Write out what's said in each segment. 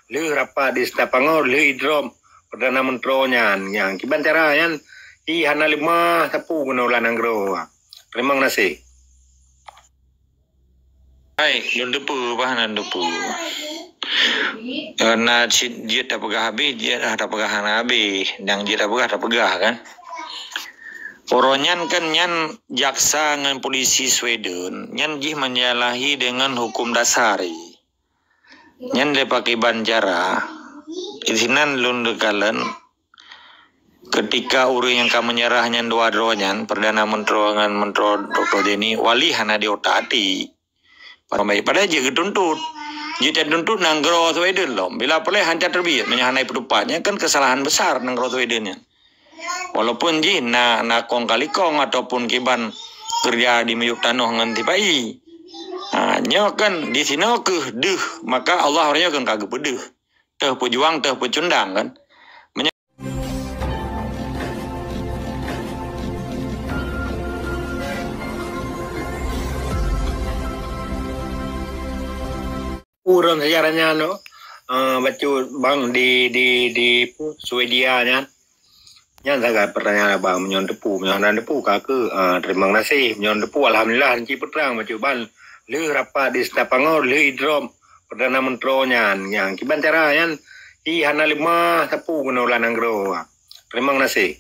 le rapat di Setapangor le idrom Perdana Mentronya yang kiban cara yan i hana lima tapu guna ulan anggro. Terima kasih. Hai, lundupu bahanan dupu. Karena dia tak pegah habis, dia tak pegah habis, dan dia tak pegah kan. Oronyan kan nyan jaksa dengan polisi Sweden, nyan jih menyalahi dengan hukum dasar. Nyan le pakai banjara, isinan lundu kalen. Ketika uri yang kamu menyerah nyan dua dronyan, Perdana Mentro dengan Mentro Dr. Deni, wali hana diotati. Padahal dia ketuntut. Dia tuntut nanggro Sweden loh. Bila boleh hancur terbit menyahanai pendupatnya kan kesalahan besar nanggro Swedennya. Walaupun ji na kong kali kong ataupun kiban kerja di meyuk tanah ngan tipai. Nya kan di sini ke deh maka Allah orangnya kan kagak pedeh. Teh pejuang teh pecundang kan. Urang sejarahnya no baca bang di Swedia nya. Yang saya pertanyaan abang menyon depu kake terima kasih menyon depu alhamdulillah hanci perang macam ban le rapat di Setapangor le idrom Perdana Mentronya yang kiban cara yan i hana lima tapu guna ulan anggro. Terima kasih.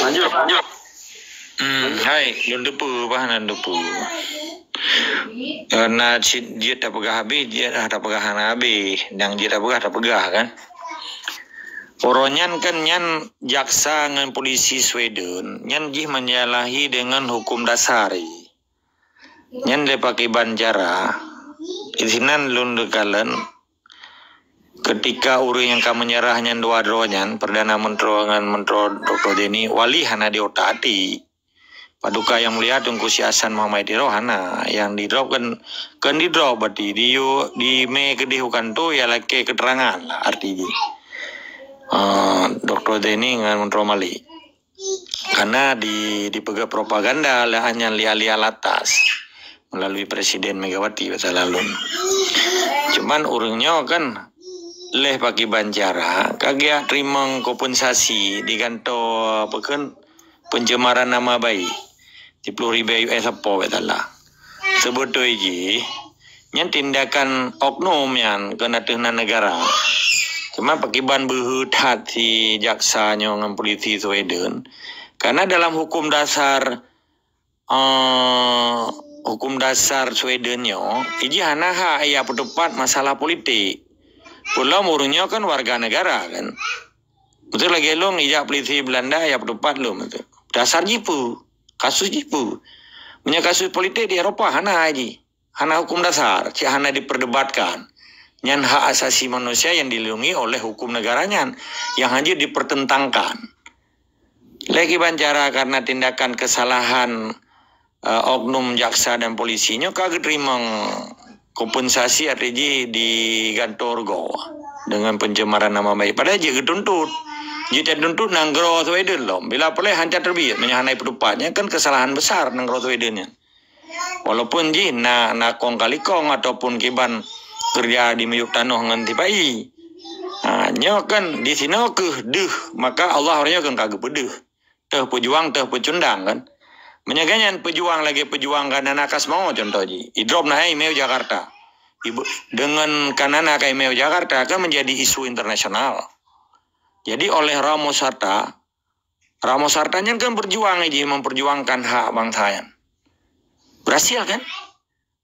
Lanjut. Hai, lundupu bahanan dupu. Karena dia tak pegah habis, dia tak pegah habis, dan dia tak pegah kan. Oronyan kan nyan jaksa dengan polisi Sweden, nyan jih menyalahi dengan hukum dasar. Nyan le pakai banjara, isinan lundu kalen. Ketika uri yang kamu menyerah nyan dua dronyan, Perdana Mentro dengan Mentro Dr. Deni, wali hana diotati. Paduka yang melihat tunggu si Hasan Muhammad Rohana yang di drop kan di drop berarti di me kedihukan tu ya lagi keterangan lah artinya Dr. Deni dengan Mentro Mali karena dipegang propaganda lah hanya lihat atas melalui Presiden Megawati masa lalu. Cuman urungnya kan leh pakai banjara kagak terima kompensasi di kantor apa kan pencemaran nama baik 10,000 US apa betala. Sebetulnya yang tindakan oknum yang kena tehnan negara. Cuma pakiban berhut hati jaksanya dengan polisi Sweden. Karena dalam hukum dasar Swedennya, iji hana hak ia pendapat masalah politik. Pulau murungnya kan warga negara kan. Betul lagi long ijak polisi Belanda ya pendapat lo betul. Dasar jipu. Kasus jipu. Punya kasus politik di Eropa hana haji. Hana hukum dasar. Cik hana diperdebatkan. Yang hak asasi manusia yang dilindungi oleh hukum negaranya. Yang hanya dipertentangkan. Lagi banjara karena tindakan kesalahan oknum jaksa dan polisinya kagak terima kompensasi artinya di kantor go dengan pencemaran nama baik. Padahal dia ketuntut. Dia tuntut nanggro Sweden loh. Bila boleh hancur terbit menyahanai pendupatnya kan kesalahan besar nanggro Swedennya. Walaupun ji na kong kali kong ataupun kiban kerja di meyuk tanah ngan tipai. Nya kan di sini ke deh maka Allah orangnya kan kagak pedeh. Teh pejuang teh pecundang kan. Menyaganya pejuang lagi pejuang karena nakas mau contoh ji. Idrop nahai meo Jakarta. Dengan kanana kai meo Jakarta kan menjadi isu internasional. Jadi oleh Ramos Hartanya kan berjuang aja memperjuangkan hak bangsa. Berhasil kan?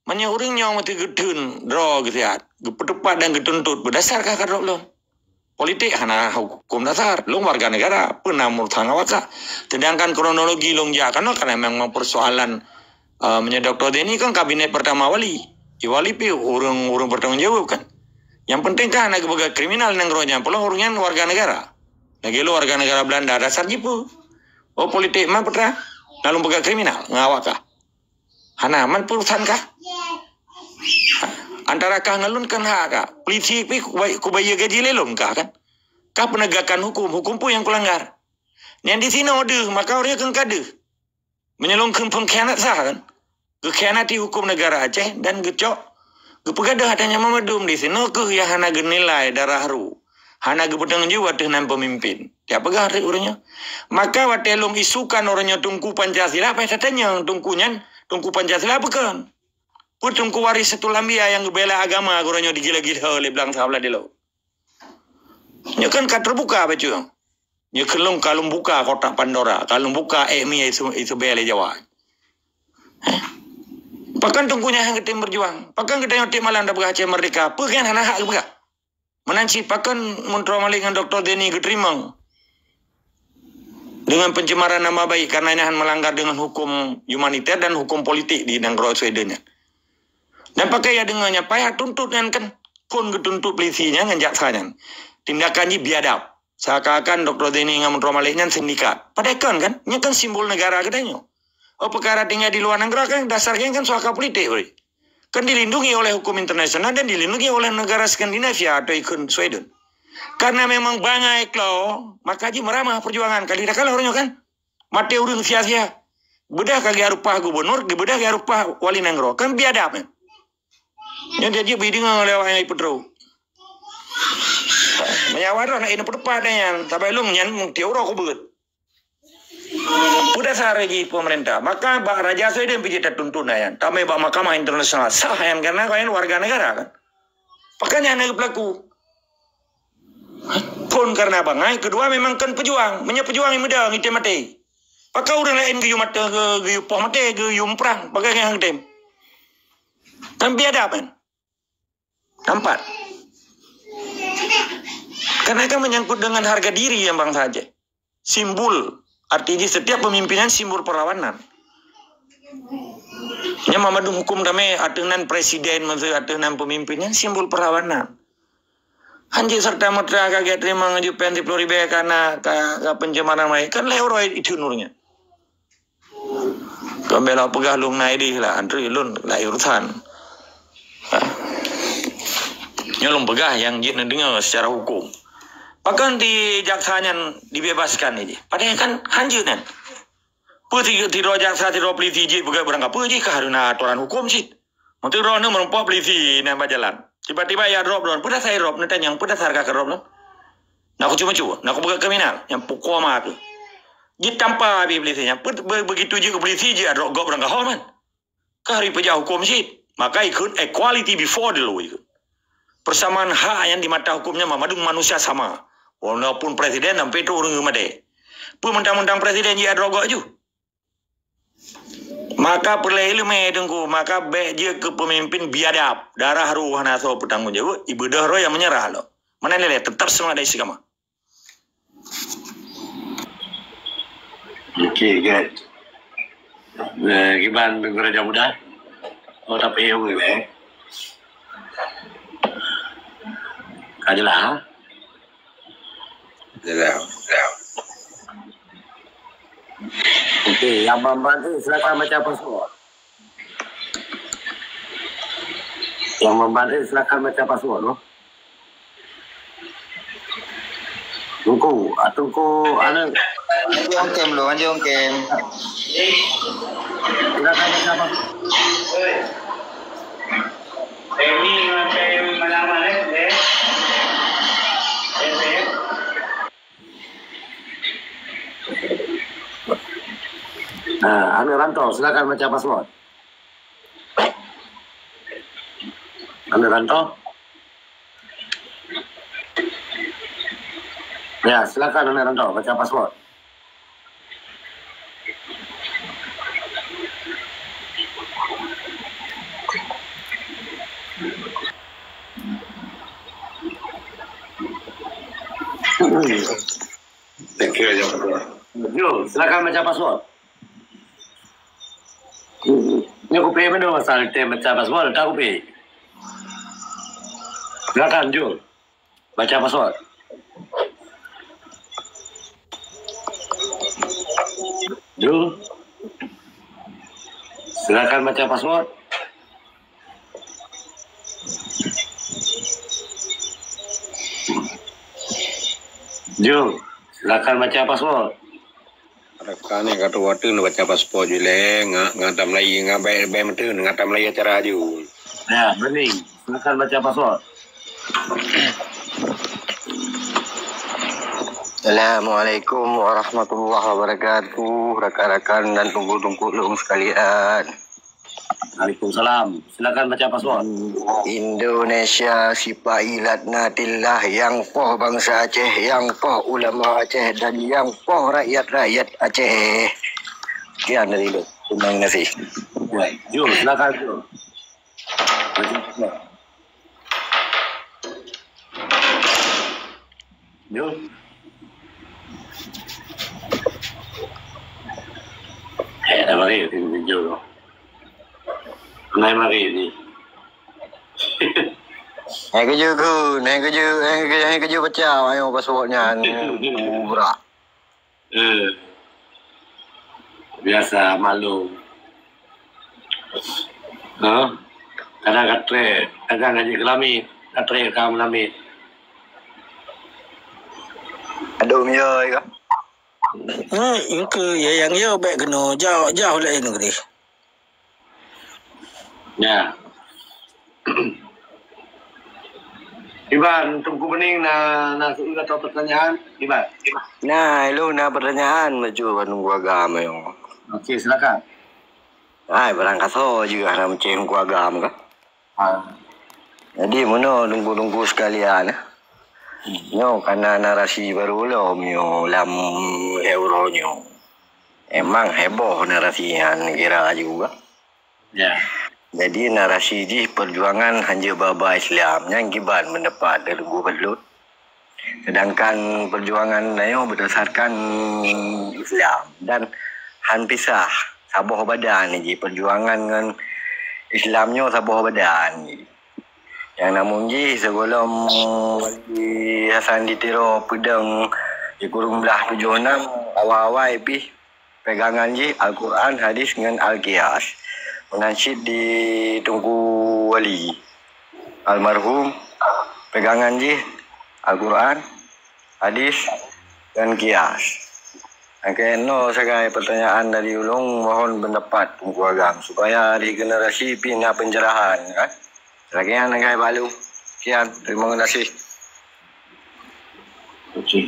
Menyuruhnya mati gedun, gitu ya. Gepedepat dan getuntut berdasarkah kadok lo? Politik hana hukum dasar, lo warga negara pernah murtangawaka. Sedangkan kronologi lo karena memang persoalan Dr. Deni kan kabinet pertama wali. Wali pi urung bertanggung jawab kan. Yang penting kan anak begal kriminal nanggronya, pulang urungnya warga negara. Lagi lo warga negara Belanda dasar jipu. Oh politik mah pernah lalu begal kriminal ngawakah? Hana man perusahaan kah? Antara kah ngelun kan hak kah? Polisi pi kubaya gaji lelum kah kan? Kah penegakan hukum pun yang kulanggar. Yang di sini ada maka orangnya kan kade. Menyelongkan pengkhianat sah kan? Gekhianati hukum negara Aceh dan gecok gepegadah hatanya mamadum di sini ke ya hana genilai darah haru. Hana gepedang juga dengan pemimpin. Dia pegang hari urangnya. Maka watelung isukan orangnya tungku Pancasila apa katanya tungkunya tungku Pancasila bukan. Pun tungku waris setulambia yang gebela agama orangnya digila-gila oleh belang sahabat di laut. Nya kan terbuka apa cuy. Nya kalung buka kotak Pandora, kalung buka EMI itu bela Jawa. Pakan tungkunya yang kita berjuang. Pakan kita yang tim malam dah Aceh merdeka. Pakan hana hak juga. Menanci pakan Menteri Malik dengan Dr. Denny Getrimang dengan pencemaran nama baik karena ini melanggar dengan hukum humaniter dan hukum politik di negara Sweden. Dan pakai ya dengannya payah tuntut kan pun ketuntut polisinya dengan jaksanya. Tindakannya biadab. Seakan-akan Dr. Denny dengan Menteri Maliknya sindikat. Padahal kan ini kan simbol negara katanya. Oh perkara tinggal di luar negara kan dasarnya kan soal politik. Kan dilindungi oleh hukum internasional dan dilindungi oleh negara Skandinavia atau ikut Sweden. Karena memang banyak loh, maka meramah perjuangan. Kali dah kalah orangnya kan. Mati urung sia-sia. Bedah kaki arupah gubernur, bedah kaki arupah wali negara. Kan biadab kan. Yang dia bidingan oleh orang yang petro. Menyawar anak ini perdepat yang sampai lu nyan tiura aku begut. Udah saregi pemerintah, maka Pak Raja Sweden pijit tuntun ayan. Tamai Pak Mahkamah Internasional sah ayan karena kalian warga negara kan. Pakanya anak pelaku. Pun karena bangai kedua memang kan pejuang, pejuang yang muda ngite mati. Pakai orang lain guyum mata guyum poh mati guyum perang, pakai yang dem. Kan biadab kan. Nampak. Karena kan menyangkut dengan harga diri yang bangsa Aceh. Simbol. Artinya setiap pemimpinan simbol perlawanan. Nya Mamadum hukum damai atunan presiden maksud atunan pemimpinnya simbol perlawanan. Anjir serta matra kaget terima ngajupan di Florida karena pencemaran mai kan leuroi itu nurnya. Kambela pegah lung naidi lah antri lun lah urusan. Nyolong pegah yang jin dengar secara hukum. Bahkan di jaksanya dibebaskan ini. Padahal kan hanjur kan. Putih tiro jaksa tiro polisi je bukan berangkat putih karena aturan hukum sih. Untuk rono merumpok polisi nambah jalan. Tiba-tiba ya drop don. Pudah saya drop nanti yang pudah harga ke drop don. Nah aku cuma. Nah aku buka kriminal yang pukul mah tu. Jit tanpa habis polisinya. Begitu je ke polisi je drop gop berangkat horman. Kahari pejah hukum sih. Maka ikut equality before the law ikut. Persamaan hak yang di mata hukumnya Mamadum manusia sama. Walaupun presiden sampai itu orang rumade. Pun mentang-mentang presiden dia rogok ju. Maka perlu ilmu dengku. Maka baik dia ke pemimpin biadab. Darah ruh naso bertanggung jawab. Ibadah roh yang menyerah lo. Mana lele tetap semua dari sikama. Okay, good. Gimana bekerja mudah? Oh tapi yang gue. Adalah. Okey, yang membantu silakan baca password. Yang membantu silakan baca password, no. Tunggu, anu. Ongkem lo, ongkem. Silakan baca password. Ini macam mana deh? Anu Ranto, silakan baca password. Anu Ranto. Ya, silakan Anu Ranto baca password. Thank you aja. Yo, silakan baca password. Ni aku pay mana masalah tem baca password, tak aku pay. Silakan Jul. Baca password. Jul. Silakan baca password. Jul, silakan baca password. rekan yang kata waktu nak baca paspor je leh, ngak tam lagi ngak bay menteri ngak tam lagi acara ju. Ya, bening. Silakan baca paspor. Assalamualaikum warahmatullahi wabarakatuh, rekan-rekan dan tunggu-tunggu long sekalian. Waalaikumsalam. Silakan baca paspor. Indonesia sifailat natillah yang poh bangsa Aceh, yang poh ulama Aceh dan yang poh rakyat-rakyat Aceh. Sekian dari lu. Terima kasih. Baik. Jul, silakan Jul. Baca paspor. Jul. Dah mari Jul. Naik mari ni. Hai kerja baca ayo paspornya berat. Biasa malu. No? Kadang katre, kadang ngaji kelami, katre kamu nami. Aduh mioi kah? Ini ke yang ya baik kena jauh lah ini ke. Ya. Iban, tunggu bening na sudah tahu pertanyaan. Iban. Nah, lu pertanyaan maju nunggu agama yang. Okey, silakan. Berangkat juga nak mencengku agama kah? Jadi mana nunggu sekalian Nyo karena narasi baru lo mio lam euro nyo. Emang heboh narasinya negara juga. Ya. Jadi narasi di perjuangan hanya baba Islam yang giban mendapat dari gubernur. Sedangkan perjuangan nayo berdasarkan Islam dan han pisah saboh badan ni perjuangan dengan Islamnya saboh badan ni. Yang namun ji sebelum Wali Hasan ditiro pedang di kurung belah 76 awal-awal pi pegangan ji Al-Quran, hadis dengan Al-Qiyas. Menansyid di Tunggu Wali almarhum pegangan ji Al-Quran, hadis dan Qiyas. Okay, sebagai pertanyaan dari ulung mohon pendapat Tunggu Agam supaya di generasi pina pencerahan kan. Sebagian negara balu. Sekian, terima kasih. Okey.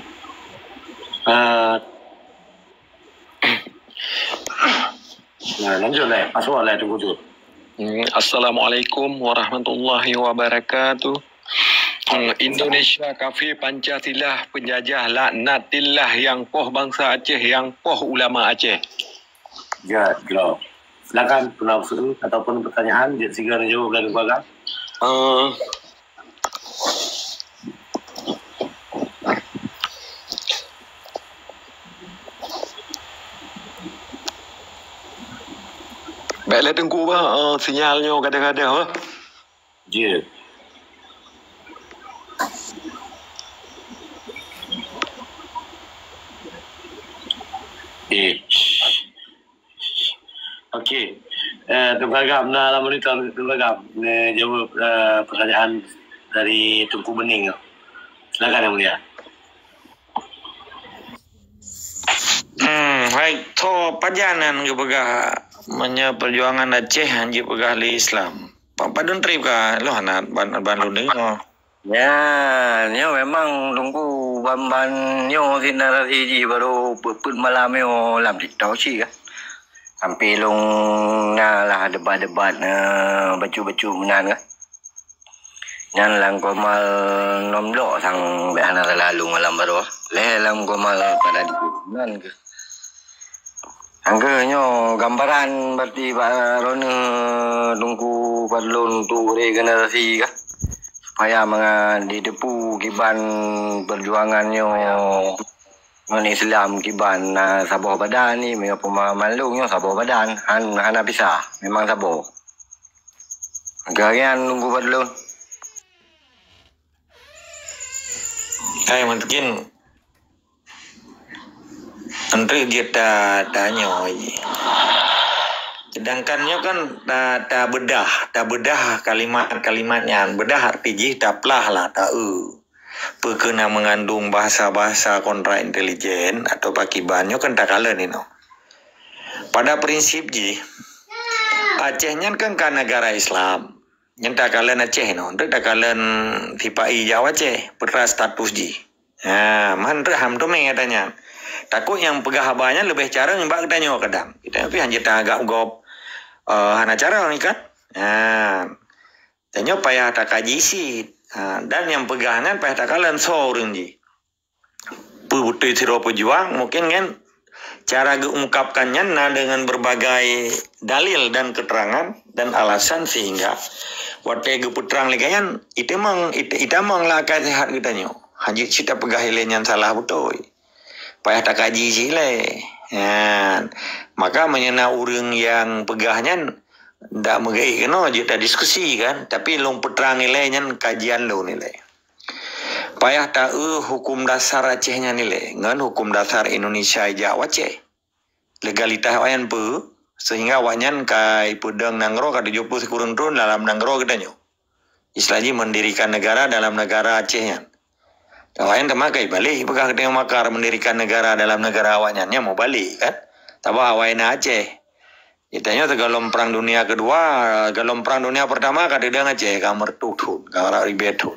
Lanjut lah. Paspor lah tunggu tu. Assalamualaikum warahmatullahi wabarakatuh. Indonesia kafir Pancasila penjajah laknatillah yang poh bangsa Aceh, yang poh ulama Aceh. Ya, gelap. Silakan penafsir ataupun pertanyaan dia segera jawab dari keluarga. Baiklah tengku sinyalnya kadang-kadang Ya. Okey. Tunggu agam lama monitor tunggu agam jawab pertanyaan dari Tungku Bening. Silakan yang mulia. Hai to pajanan ke pegah menya perjuangan Aceh anji pegah li Islam. Padun trip ka lo hanat ban lu dengo. Ya, memang tunggu ban nyo sinar siji baru put malam yo lam TikTok sih kan. Sampai long lah debat-debat bacu-bacu menan kan. Nyan lang komal nomlo sang behana lalu malam baru. Le lang komal pada nan ke. Angkanya gambaran berarti baron tunggu padlon tu regenerasi kah supaya mga didepu kiban perjuangannya non Islam kiban na saboh badan ni mga pemamalungnya saboh badan hana bisa memang saboh agaknya tunggu padlon Kayak mungkin Andre dia tanya aja. Sedangkannya kan tak bedah kalimat-kalimatnya, bedah arti jih tak pelah lah tak Pekena mengandung bahasa-bahasa kontra intelijen atau pakibannya kan tak kala ni no. Pada prinsip ji, Acehnya kan negara Islam. Yang tak kala Aceh no, tak kala tipai Jawa Aceh, pera status ji. Man raham tu mengatanya. Takut yang pegah abahnya lebih cara mbak katanya kadang. Kita tapi hanya tak agak gop hana cara ni kan. Tanya payah tak kaji sit. Dan yang pegangan payah tak kalian sorun ji. Putih siro pejuang mungkin kan cara mengungkapkannya dengan berbagai dalil dan keterangan dan alasan sehingga waktu putrang lagi kan itu mang lah sehat kita nyo. Hanya kita pegah hilenyan salah betul. Payah tak kaji sile. Maka menyena orang yang pegahnya ndak megai kena je tak diskusi kan, tapi long peterang nilainya kajian lo nilai. Payah tahu hukum dasar Acehnya nilai, ngan hukum dasar Indonesia Jawa Aceh. Legalitas wayan pe sehingga wanyan kai pedang nangro kada jopo sekurang turun dalam nangro katanya. Istilahnya mendirikan negara dalam negara Acehnya. Wayan temakai balik pegah ketemu makar mendirikan negara dalam negara awanyannya mau balik kan. Tabah wayan Aceh. Itanya galom perang dunia kedua, galom perang dunia pertama kadang Aceh kamar tutun, kamar ribetun.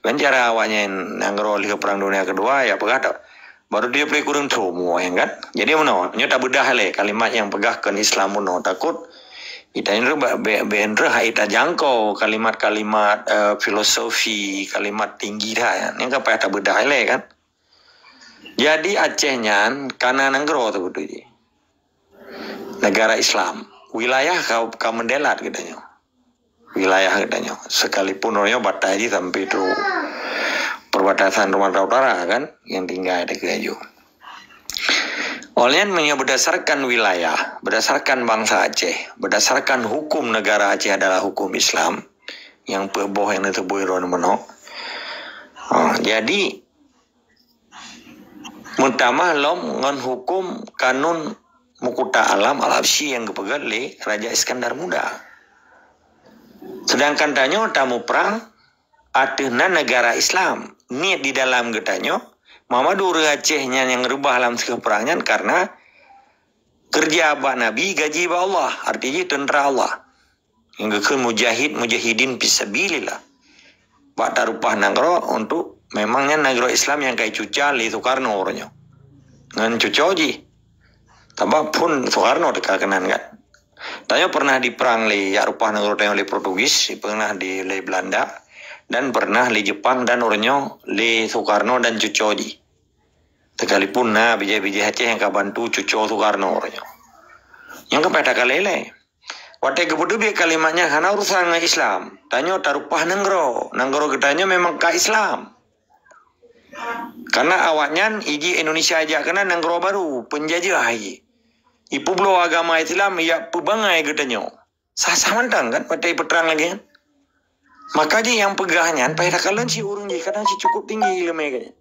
Kan cara awalnya nanggro lihat perang dunia kedua ya pegah baru dia beli kurang semua yang kan. Jadi mana? Nyata bedah le kalimat yang pegahkan Islam mana takut. Itanya bener ita jangkau kalimat-kalimat filosofi, kalimat tinggi dah yang kan payah tak bedah le kan. Jadi Acehnya karena nanggro tu betul je. Negara Islam, wilayah kau mendelat katanya, wilayah katanya. Sekalipun orangnya batai sampai itu perbatasan Sumatera Utara kan, yang tinggal ada keju. Olehnya berdasarkan wilayah, berdasarkan bangsa Aceh, berdasarkan hukum negara Aceh adalah hukum Islam, yang peboh yang itu buiron meno. Jadi, mutamah lom ngon hukum kanun Mukuta Alam Al-Habsyi yang kepegat le Raja Iskandar Muda. Sedangkan tanyo tamu perang atena negara Islam. Niat di dalam getanyo Mama Dura Acehnya yang rubah alam sekeperangnya karena kerja abah Nabi gaji abah Allah. Artinya tentera Allah. Yang ke mujahidin fisabilillah. Bak tarupah nangro untuk memangnya negara Islam yang kayak cuca li Soekarno orangnya. Ngan cuca ji. Tambah pun Soekarno dekat kenan kan. Tanya pernah di perang le ya rupah negara oleh Portugis, pernah di le Belanda dan pernah le Jepang dan orangnya le Soekarno dan Cucoji. Sekalipun bijak-bijak Aceh yang kabantu Cuco Soekarno orangnya. Yang kepada kalele. Waktu kemudian dia kalimatnya hana urusan dengan Islam. Tanya tarupah nenggro ketanya memang ka Islam. Karena awaknya iji Indonesia aja kena nenggro baru penjajah iji. Ipu belo agama Islam ya pebangai katanya. Sasa mantang kan pada peterang lagi kan. Maka dia yang pegahnya pada kalian si urung je kadang si cukup tinggi lemah katanya.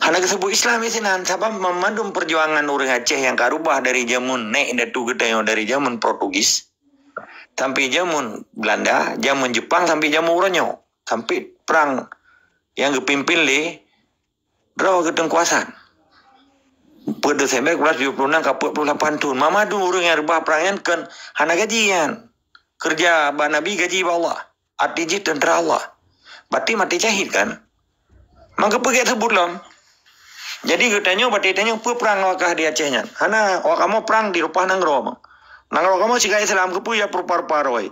Hana kesebut Islam isinan sebab memandum perjuangan orang Aceh yang karubah dari zaman naik datu katanya dari zaman Portugis sampai zaman Belanda, zaman Jepang sampai zaman orangnya sampai perang yang kepimpin le draw ketengkuasan. Pada Desember 1976 ke 48 tahun. Mama tu orang yang rubah perangan kan hana gajian. Kerja bah Nabi gaji bah Allah. Artinya tentera Allah. Berarti mati syahid kan? Maka pergi sebut lom. Jadi katanya berarti tanya apa perang wakah di Acehnya. Hana wakamu perang di rupah nanggro. Nanggro kamu jika Islam kepu ya perpar-paroi.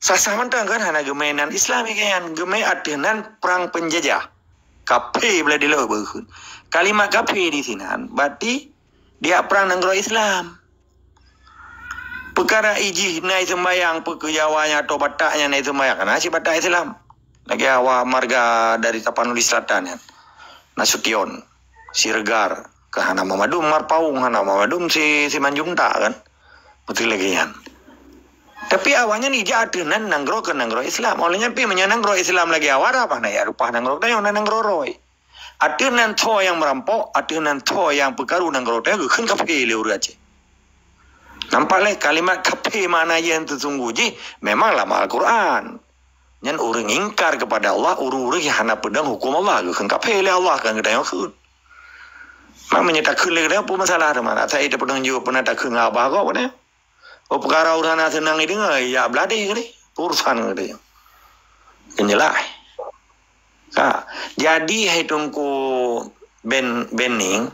Sasa mentang kan hana gemainan Islam kan. Gemai artinan perang penjajah. Kape bila dilau berhun. Kalimat kape di sini, berarti dia perang negara Islam. Perkara iji naik sembayang, pekerjawanya atau bataknya naik sembayang, karena si batak Islam. Lagi awak marga dari Tapanuli Selatan, ya. Nasution, Siregar, ke Hana Mamadum, Marpaung, Hana Mamadum, si Manjungta kan. Betul lagi kan. Tapi awalnya ni jatuh nanggro ke nanggro Islam. Olehnya pi menyananggro Islam lagi awal apa na ya rupah nanggro tayo nanggro roy. Atunan to yang merampok, atunan to yang pekaru nanggro tayo kan kape le urace. Nampak le kalimat kape mana yang tersungguh ji memang lama Al-Quran. Nyan orang ingkar kepada Allah, urung-urung yang hana pedang hukum Allah. Kan kapel Allah kan kita yang kun. Mamanya tak kun lagi apa masalah tu mana? Saya tak pedang juga pernah tak kun apa kau mana? Oh perkara orang nak senang ini ngai ya belade ni. Urusan kita. Kenyalah. Jadi hitungku bening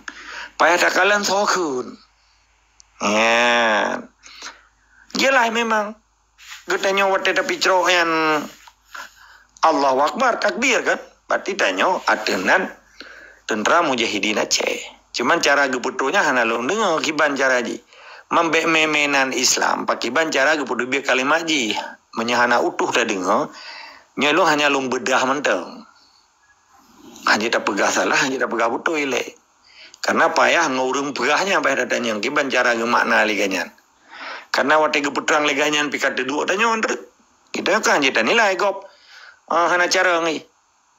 payah takalan sokun. Ya. Jelah memang katanya waktu tapi cerohan Allahu Akbar takbir kan. Berarti tanya adenan tentera mujahidin Aceh. Cuman cara geputunya hana long dengar kiban cara ji. Membek memenan Islam pakiban cara geputu biar kalimat ji. Menyahana utuh dah dengar. Nyalo hanya long bedah mentang. Hanya tak pegah salah, hanya tak pegah betul elek. Karena payah ngurung pegahnya payah datanya. Kiban cara gemakna liganyan. Karena waktu keputusan liganyan pikat dua tanya ondret. Kita kan hanya nilai gop. Hana cara ngi.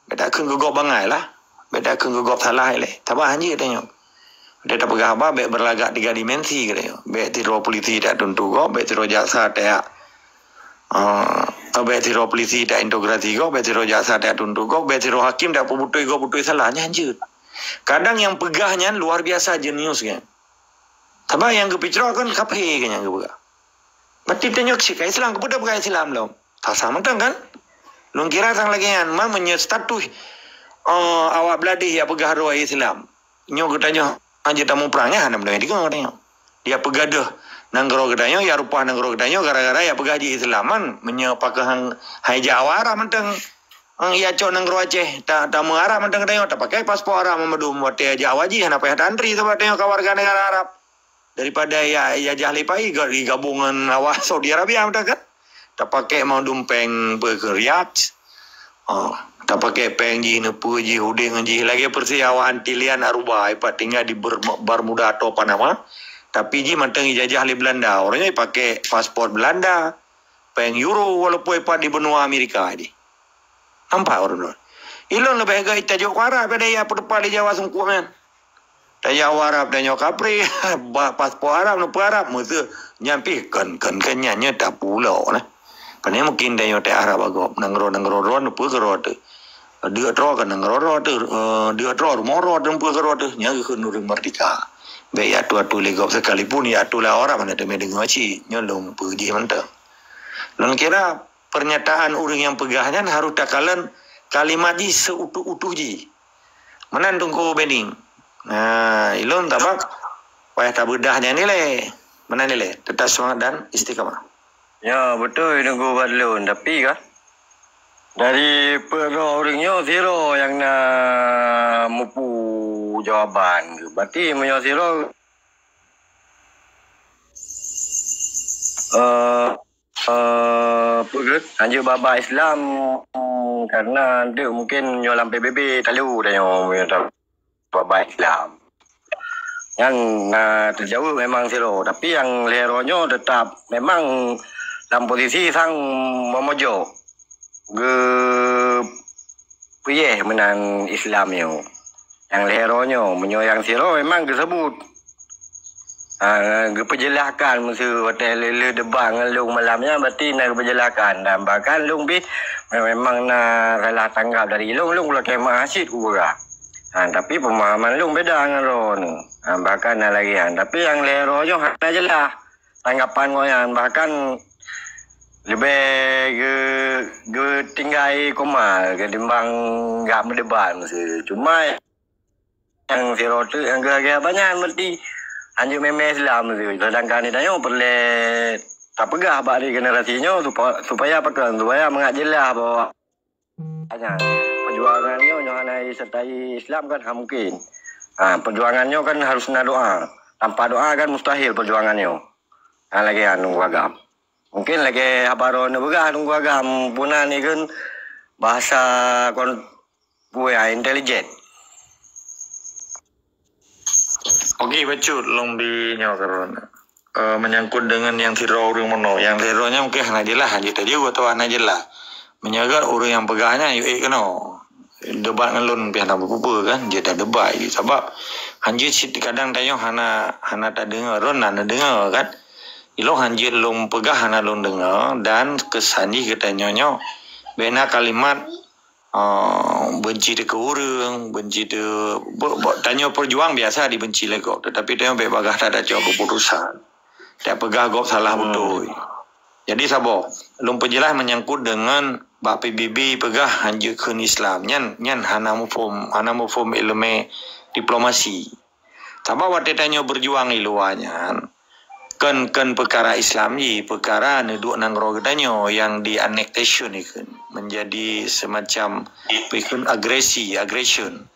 Beda keng gop bangai lah. Beda keng gop salah elek. Tabah hanya tanya. Dia tak pegah apa, baik berlagak 3 dimensi katanya. Baik tiro polisi tak tentu gop, baik tiro jaksa tak baik tiro polisi tak integrasi gop, baik tiro jaksa tak tentu gop, baik tiro hakim tak putui gop putui salahnya anjir. Kadang yang pegahnya luar biasa jenius kan. Tabah yang kepicro kan kaphe kan yang kepegah. Berarti tanya sih kai Islam kepada pegah Islam lo. Tak sama kan? Lu kira sang lagi kan mamanya status awak beladih ya pegah roh Islam. Nyo katanya anjir tamu perangnya hendak mendengar dia katanya. Dia pegah dah nanggro katanya ya rupa nanggro katanya gara-gara ya pegah di Islaman menyepakah hai Jawa mentang ya cok nanggro Aceh tak mengarah mentang katanya tak pakai paspor Arab memadu mati Jawa ji hendak payah antri sebab tanya ke warga negara Arab daripada ya jahli pai gabungan awak Saudi Arabia mentang kan tak pakai mau dumpeng berkeriat tak pakai peng ji nepu ji huding ji lagi persiawan tilian arubah ipat tinggal di Bermuda atau Panama tapi ji manteng ijazah di Belanda orangnya pakai paspor Belanda peng euro walaupun ipat di benua Amerika ni nampak orang ilon lebih gaya tajuk Arab pada ya perdepan di Jawa sungkuh kan tajuk Arab dan Kapri paspor Arab nepu Arab mesti nyampi kan nyanyi tak pulau nah Pani mungkin dia tak Arab agak nanggro ron nepu kerot dia tro kan nanggro tu dia tro moro nepu kerot nyagi kunuri merdeka Baik atu legop sekalipun ya atu lah orang mana demi dengar ci nyolong pergi mentang. Lalu kira pernyataan orang yang pegahnya harus takalan kalimat ji seutuh-utuh ji. Mana tunggu bening. Nah, ilon tabak payah tak bedahnya nilai. Mana nilai? Tetap semangat dan istiqamah. Ya betul nunggu balon tapi kan dari orangnya zero yang nak mupu jawapan berarti punya zero anjur baba Islam karena dia mungkin nyolam PBB talu dah yang baba Islam yang terjauh memang zero tapi yang leronya tetap memang dalam posisi sang memojok puyeh menang Islam yang leheronyo menyoyang siro memang disebut perjelakan mesti hotel lele debang lung malamnya berarti nak perjelakan dan bahkan lung bi memang nak kalah tanggap dari lung lah kemah asyik kurang tapi pemahaman lung beda dengan ron bahkan nak lagi tapi yang leheronyo hanya jelas tanggapan ngoyan bahkan lebih ke tinggai komal ketimbang enggak berdebat mesti cuma yang zero tu yang gaya banyak mesti anjur meme Islam mesti sedangkan dia perlu tak pegah bagi generasinya supaya mengajilah bahawa hanya perjuangannya yang sertai Islam kan mungkin perjuangannya kan harus nak doa tanpa doa kan mustahil perjuangannya lagi nunggu agam mungkin lagi habaron begah nunggu agam punah ni kan bahasa kon intelijen. Okey betul long di nyawakan menyangkut dengan yang tiro orang mono yang tironya mungkin hanya jelah hanya tadi gua tahu hanya jelah menyagar orang yang pegahnya kena debat ngelun pihak nak berpupu kan dia tak debat sebab hanya kadang tanya hana tak dengar ron nak dengar kan ilo hanjir long pegah hana long dengar dan kesanji katanya bena kalimat benci de ke orang, benci de tanya perjuang biasa dibenci lego, tetapi dia be bagah tak ada jawab keputusan. Tak pegah gop salah betul. Jadi sabo, lum penjelas menyangkut dengan bak PBB pegah hanjekeun Islam nyan hana mufum ilmu diplomasi. Sabab wate tanya berjuang iluanya. Kan perkara Islam ni perkara neduk nanggro gedanyo yang di annexation ikun menjadi semacam ikun aggression.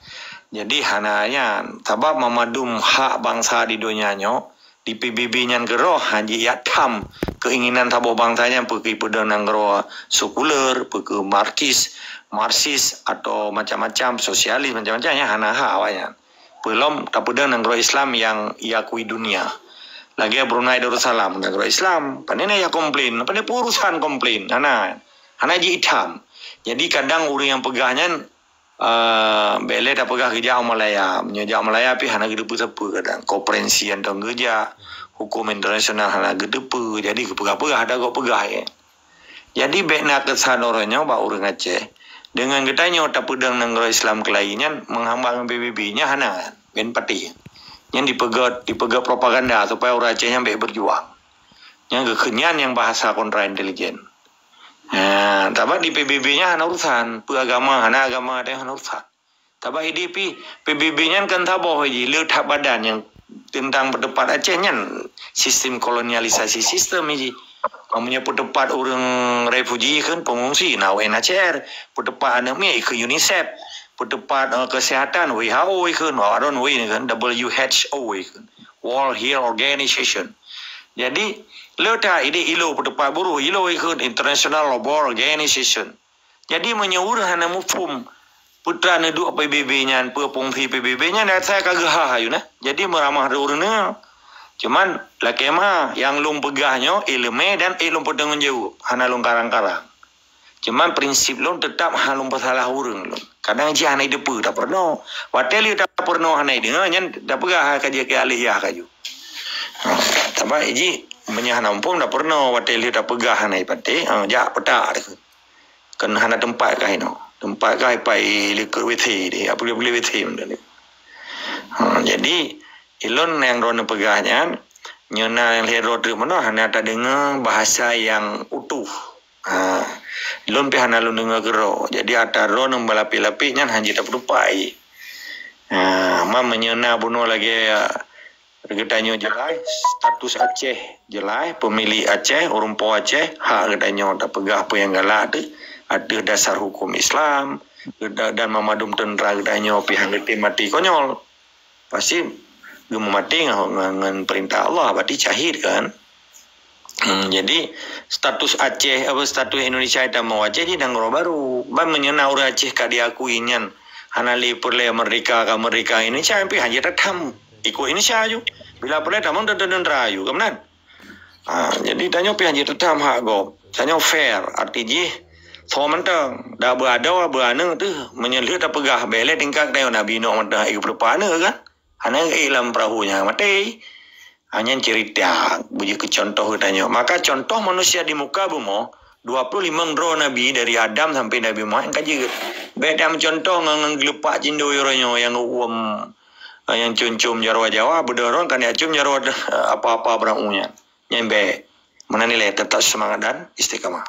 Jadi hananya sabab memadum hak bangsa di dunianyo di PBB nyan geroh haji yatam keinginan tabo bangsanya pergi pada nanggro sekuler, pergi marxis atau macam-macam sosialis macam-macamnya hana hak awalnya. Belum tak pada nanggro Islam yang iakui dunia. Lagi Brunei Darussalam negara Islam, pandai ya komplain, pandai urusan komplain, hana ji hitam. Jadi kadang orang yang pegahnya bele dah pegah kerja Malaya, menyejak Malaya pi hana gede apa kadang konferensi antang kerja hukum internasional hana gede apa, jadi pegah-pegah ada kok pegah ya. Jadi bekna kesan orangnya ba orang Aceh dengan getanya tak pedang negara Islam kelainnya menghambang PBB-nya hana ben pati. Yang dipegat propaganda supaya orang Acehnya baik berjuang. Yang kekenyan yang bahasa kontra intelijen. Tapi di PBB-nya hana urusan, hana agama ada yang hana urusan. Tapi IDP PBB-nya kan taboh je, letak badan yang tentang pendapat Acehnya sistem kolonialisasi sistem ini. Namanya pendapat orang refugee kan pengungsi, nah UNHCR, pendapat anaknya ke UNICEF. Pendapat kesehatan WHO ikun, waron kan WHO ikun, World Health Organization. Jadi letak ide ILO pendapat buruh ILO ikun International Labour Organization. Jadi menyuruh hana mufum putra neduk PBB-nya, pengungsi PBB-nya dan saya kagah ayuna. Jadi meramah urunnya. Cuman lakema yang lung pegahnya ilmu dan ilmu pedang jauh, hana lung karang-karang. Cuman prinsip lon tetap halum bersalah urang lon. Kadang ji hanai depu tak pernah. Watel tak pernah hanai dengar nyan tak pegah kaji ke alih ya kaju. Tapi ji menyahana umpum tak pernah watel tak pegah hanai pate. Ja peta dak. Kan hana tempat kah ino. Tempat kah pai likur wethi dia. Apa boleh wethi mendani. Jadi ilon yang ron pegahnya nyona yang hero tu mana hana tak dengar bahasa yang utuh. Lon pi hana lon dengar gero. Jadi ataro nang balapi-lapi nyan hanji tak berupai. Mam menyena bunuh lagi gedanyo jelai status Aceh jelai pemilih Aceh orang po Aceh hak gedanyo tak pegah apa yang galak tu ada dasar hukum Islam dan memadum tentera gedanyo pihak gede mati konyol. Pasti gemu mati dengan perintah Allah berarti syahid kan. Jadi status Aceh apa status Indonesia itu mau Aceh di negara baru. Ban menyena orang Aceh ka diakui nyan. Hanali perle Amerika ka Amerika Indonesia sampai hanya tatam ikut Indonesia ju. Bila perle tamang dan rayu kemenan. Jadi tanya pi hanya tatam hak go. Tanya fair artinya so mentang dah berada berana tu menyelih tak pegah bele tingkak dah nabi no mentang ikut berpana kan. Hana ilam perahunya mati. Hanya cerita, bunyi ke contoh katanya. Maka contoh manusia di muka bumi, 25 roh Nabi dari Adam sampai Nabi Muhammad kaji. Beda contoh ngang gelepak cindo yoronyo yang yang cum-cum jarwa Jawa, berdoron kan ya cum jarwa apa-apa berangunya. Nyembe. Mana nilai tetap semangat dan istiqamah.